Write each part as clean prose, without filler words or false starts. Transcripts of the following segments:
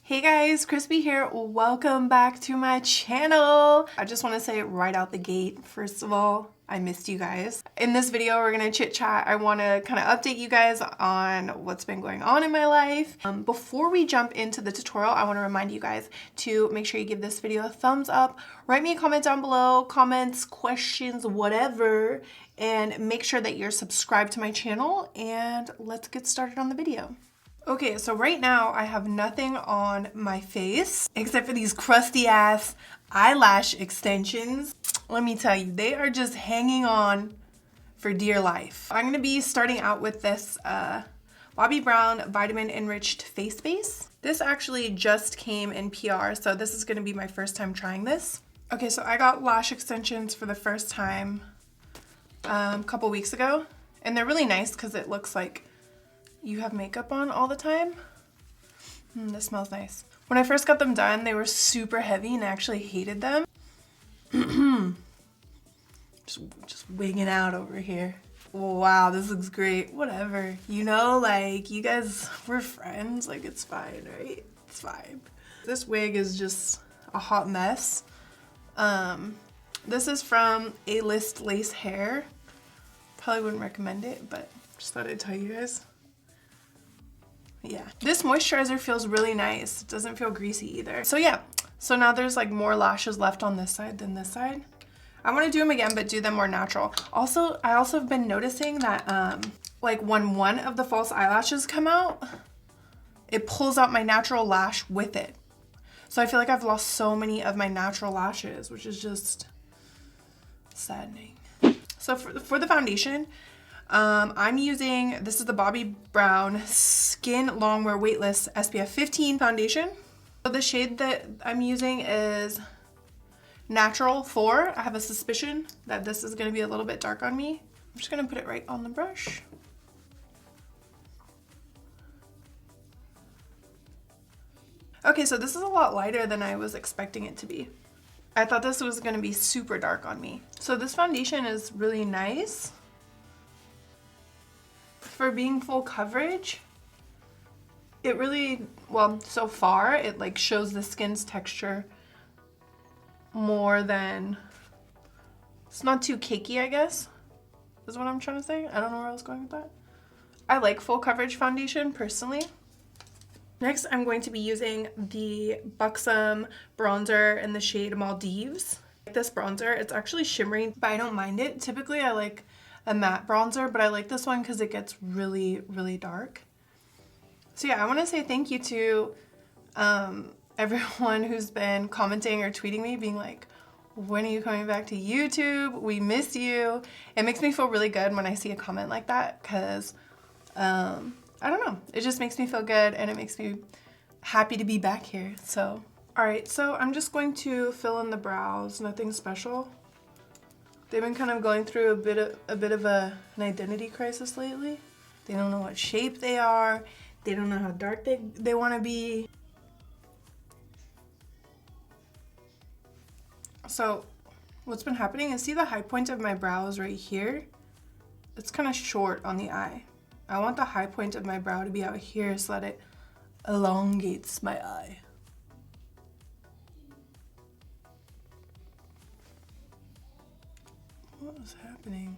Hey guys, Chrisspy here. Welcome back to my channel. I just want to say right out the gate, first of all, I missed you guys. In this video, we're going to chit chat. I want to kind of update you guys on what's been going on in my life. Before we jump into the tutorial, I want to remind you guys to make sure you give this video a thumbs up. Write me a comment down below, comments, questions, whatever, and make sure that you're subscribed to my channel, and let's get started on the video. Okay, so right now I have nothing on my face except for these crusty ass eyelash extensions. Let me tell you, they are just hanging on for dear life. I'm gonna be starting out with this Bobbi Brown Vitamin Enriched Face Base. This actually just came in PR, so this is gonna be my first time trying this. Okay, so I got lash extensions for the first time a couple weeks ago, and they're really nice because it looks like you have makeup on all the time. This smells nice. When I first got them done, they were super heavy and I actually hated them. just wigging out over here. Wow, this looks great. Whatever. You know, like, you guys, we're friends. Like, it's fine, right? It's fine. This wig is just a hot mess. This is from A-List Lace Hair. Probably wouldn't recommend it, but just thought I'd tell you guys. Yeah, this moisturizer feels really nice. It doesn't feel greasy either. So yeah, so now there's like more lashes left on this side than this side. I want to do them again, but do them more natural. Also, I also have been noticing that like when one of the false eyelashes come out, it pulls out my natural lash with it. So I feel like I've lost so many of my natural lashes, which is just saddening. So for the foundation, I'm using, this is the Bobbi Brown Skin Longwear Weightless SPF 15 foundation. So the shade that I'm using is Natural 4. I have a suspicion that this is going to be a little bit dark on me. I'm just going to put it right on the brush. Okay, so this is a lot lighter than I was expecting it to be. I thought this was going to be super dark on me. So this foundation is really nice. For being full coverage, it really, well, so far it like shows the skin's texture more than, it's not too cakey, I guess, is what I'm trying to say. I don't know where I was going with that. I like full coverage foundation personally. Next, I'm going to be using the Buxom bronzer in the shade Maldives. This bronzer, it's actually shimmering, but I don't mind it. Typically I like a matte bronzer, but I like this one because it gets really, really dark. So yeah, I want to say thank you to everyone who's been commenting or tweeting me being like, when are you coming back to YouTube? We miss you. It makes me feel really good when I see a comment like that because I don't know, it just makes me feel good and it makes me happy to be back here. So all right, so I'm just going to fill in the brows, nothing special. They've been kind of going through a bit of an identity crisis lately. They don't know what shape they are. They don't know how dark they want to be. So what's been happening is, see the high point of my brows right here? It's kind of short on the eye. I want the high point of my brow to be out here so that it elongates my eye. What is happening?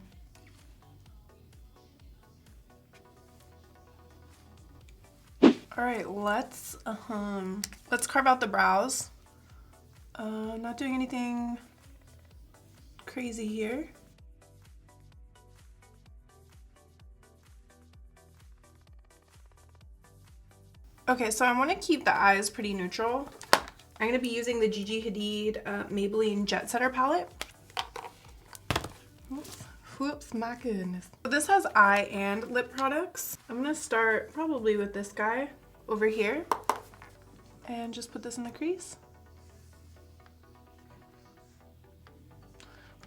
All right, let's carve out the brows. Not doing anything crazy here. Okay, so I want to keep the eyes pretty neutral. I'm going to be using the Gigi Hadid Maybelline Jet Setter palette. Whoops, my goodness. So this has eye and lip products. I'm gonna start probably with this guy over here and just put this in the crease.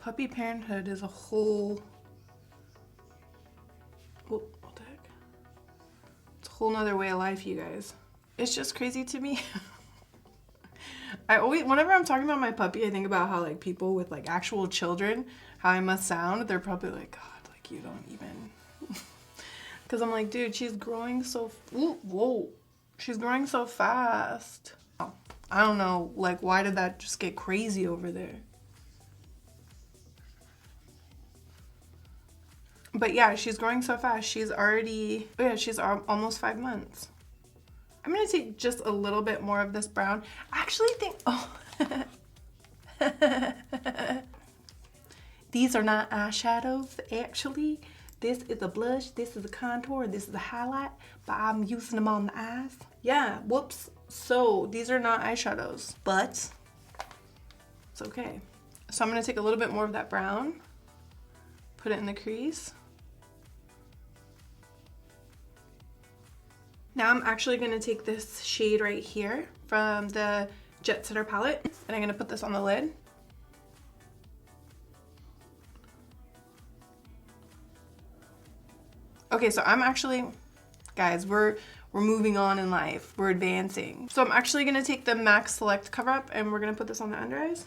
Puppy parenthood is a whole, what the heck? It's a whole nother way of life, you guys. It's just crazy to me. I always, whenever I'm talking about my puppy, I think about how like people with like actual children, how I must sound. They're probably like, God, like you don't even, because I'm like, dude, she's growing so, ooh, whoa, She's growing so fast. Oh, I don't know, like, why did that just get crazy over there? But yeah, she's growing so fast. She's already, oh yeah, she's almost 5 months. I'm gonna take just a little bit more of this brown. I actually think, oh. These are not eyeshadows, actually. This is a blush, this is a contour, this is a highlight, but I'm using them on the eyes. Yeah, whoops. So these are not eyeshadows, but it's okay. So I'm gonna take a little bit more of that brown, put it in the crease. Now I'm actually gonna take this shade right here from the Jet Setter palette, and I'm gonna put this on the lid. Okay, so I'm actually, guys, we're moving on in life. We're advancing. So I'm actually gonna take the MAC Select cover up and we're gonna put this on the under eyes.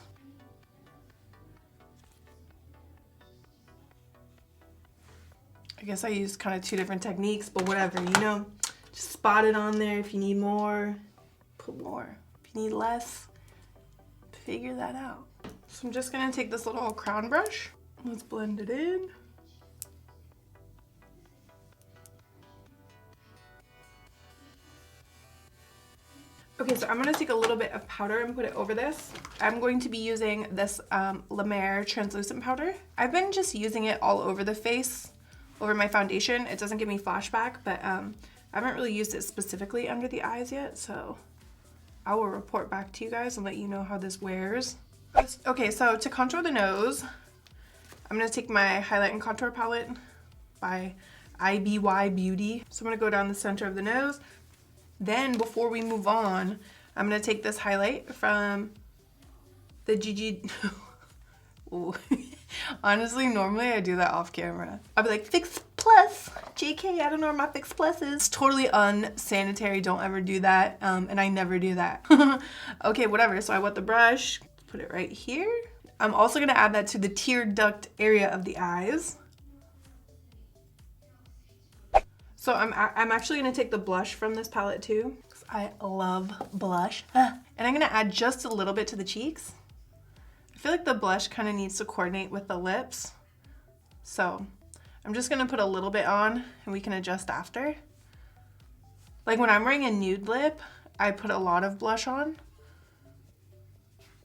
I guess I used kind of 2 different techniques, but whatever, you know, just spot it on there. If you need more, put more. If you need less, figure that out. So I'm just gonna take this little crown brush. Let's blend it in. Okay, so I'm gonna take a little bit of powder and put it over this. I'm going to be using this La Mer translucent powder. I've been just using it all over the face, over my foundation. It doesn't give me flashback, but I haven't really used it specifically under the eyes yet, so I will report back to you guys and let you know how this wears. Okay, so to contour the nose, I'm gonna take my highlight and contour palette by IBY Beauty. So I'm gonna go down the center of the nose. Then before we move on, I'm gonna take this highlight from the Gigi. Honestly, normally I do that off camera. I'll be like, Fix Plus, JK, I don't know where my Fix Plus is. It's totally unsanitary, don't ever do that, and I never do that. Okay, whatever, so I wet the brush, put it right here. I'm also gonna add that to the tear duct area of the eyes. So I'm actually gonna take the blush from this palette too, because I love blush. And I'm gonna add just a little bit to the cheeks. I feel like the blush kind of needs to coordinate with the lips. So I'm just gonna put a little bit on and we can adjust after. Like when I'm wearing a nude lip, I put a lot of blush on.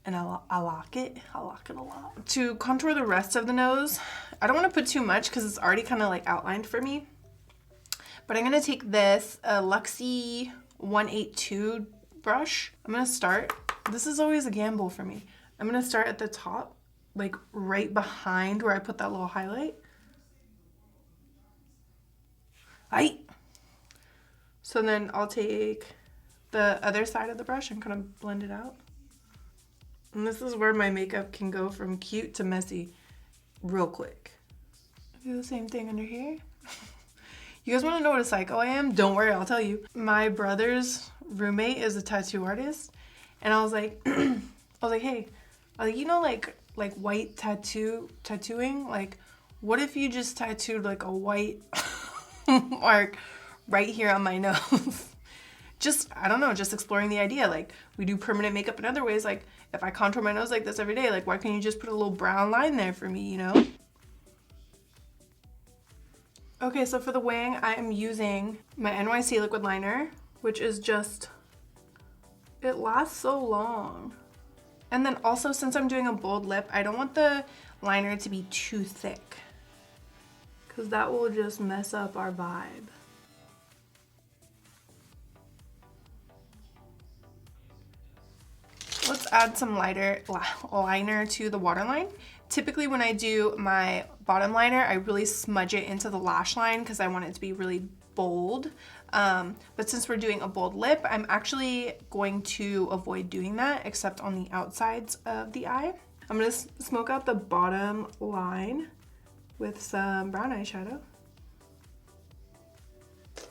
And I like it a lot. To contour the rest of the nose, I don't wanna put too much because it's already kind of like outlined for me. But I'm gonna take this Luxie 182 brush. I'm gonna start, this is always a gamble for me. I'm gonna start at the top, like right behind where I put that little highlight. So then I'll take the other side of the brush and kind of blend it out. And this is where my makeup can go from cute to messy real quick. Do the same thing under here. You guys want to know what a psycho I am? Don't worry, I'll tell you. My brother's roommate is a tattoo artist, and I was like, hey, you know, like white tattooing. Like, what if you just tattooed like a white mark right here on my nose? Just, I don't know, just exploring the idea. Like, we do permanent makeup in other ways. Like, if I contour my nose like this every day, like, why can't you just put a little brown line there for me, you know? Okay, so for the wing, I am using my NYC liquid liner, which is just, it lasts so long. And then also, since I'm doing a bold lip, I don't want the liner to be too thick, because that will just mess up our vibe. Let's add some lighter liner to the waterline. Typically when I do my bottom liner, I really smudge it into the lash line because I want it to be really bold. But since we're doing a bold lip, I'm actually going to avoid doing that except on the outsides of the eye. I'm gonna smoke out the bottom line with some brown eyeshadow.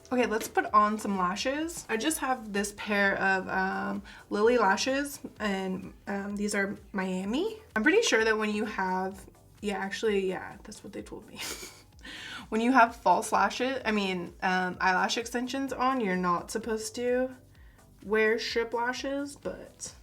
Okay, let's put on some lashes. I just have this pair of Lilly lashes, and these are Miami. I'm pretty sure that when you have, that's what they told me. When you have false lashes, eyelash extensions on, you're not supposed to wear strip lashes, but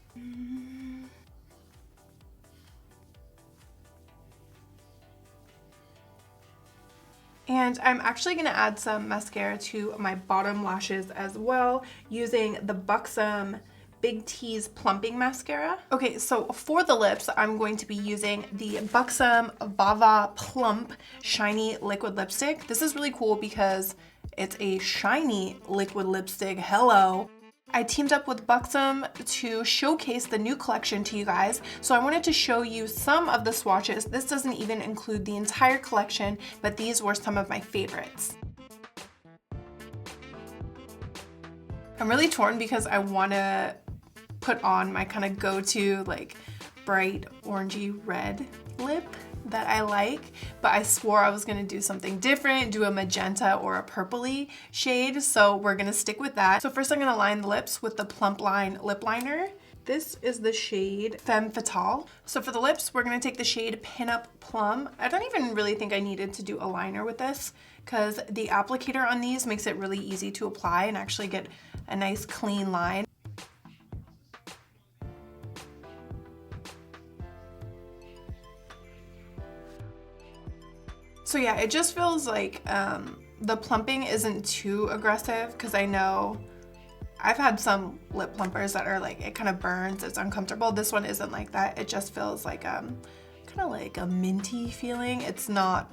and I'm actually going to add some mascara to my bottom lashes as well using the Buxom Big Tease Plumping Mascara. Okay, so for the lips, I'm going to be using the Buxom Va-Va-Plump Shiny Liquid Lipstick. This is really cool because it's a shiny liquid lipstick. Hello. I teamed up with Buxom to showcase the new collection to you guys, so I wanted to show you some of the swatches. This doesn't even include the entire collection, but these were some of my favorites. I'm really torn because I want to put on my kind of go-to like bright orangey red lip that I like, but I swore I was gonna do something different, do a magenta or a purpley shade, so we're gonna stick with that. So first I'm gonna line the lips with the Plumpline lip liner. This is the shade Femme Fatale. So for the lips, we're gonna take the shade Pin Up Plum. I don't even really think I needed to do a liner with this because the applicator on these makes it really easy to apply and actually get a nice clean line. So yeah, it just feels like the plumping isn't too aggressive because I know I've had some lip plumpers that are like, it kind of burns, it's uncomfortable. This one isn't like that. It just feels like kind of like a minty feeling. It's not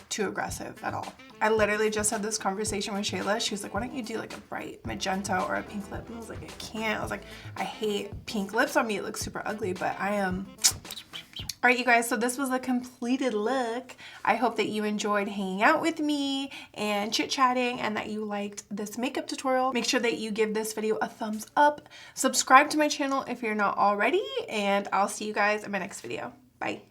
too aggressive at all. I literally just had this conversation with Shayla. She was like, why don't you do like a bright magenta or a pink lip? And I was like, I can't. I was like, I hate pink lips on me. It looks super ugly, but I am... All right, you guys, so this was a completed look. I hope that you enjoyed hanging out with me and chit-chatting and that you liked this makeup tutorial. Make sure that you give this video a thumbs up. Subscribe to my channel if you're not already, and I'll see you guys in my next video. Bye.